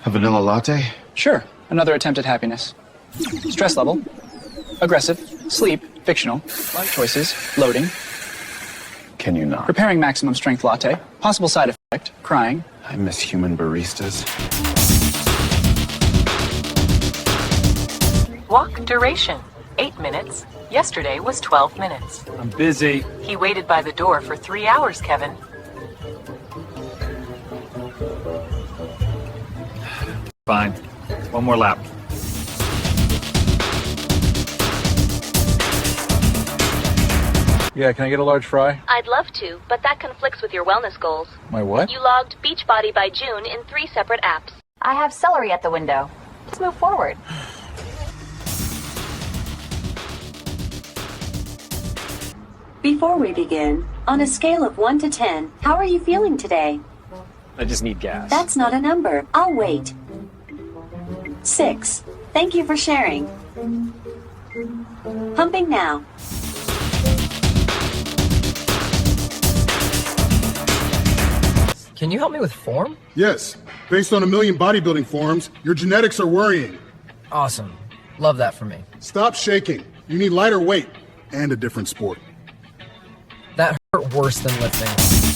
A vanilla latte? Sure, another attempt at happiness. Stress level, aggressive, sleep, fictional, life choices, loading, Can you not? preparing maximum strength latte, possible side effect, crying. I miss human baristas. Walk duration, 8 minutes. Yesterday was 12 minutes. I'm busy. He waited by the door for 3 hours, Kevin. Fine. One more lap. Yeah, can I get a large fry? I'd love to, but that conflicts with your wellness goals. My what? You logged Beachbody by June in 3 separate apps. I have celery at the window. Let's move forward. Before we begin, on a scale of 1 to 10, how are you feeling today? I just need gas. That's not a number. I'll wait. 6. Thank you for sharing. Pumping now. Can you help me with form? Yes. Based on 1 million bodybuilding forms, your genetics are worrying. Awesome. Love that for me. Stop shaking. You need lighter weight and a different sport. That hurt worse than lifting.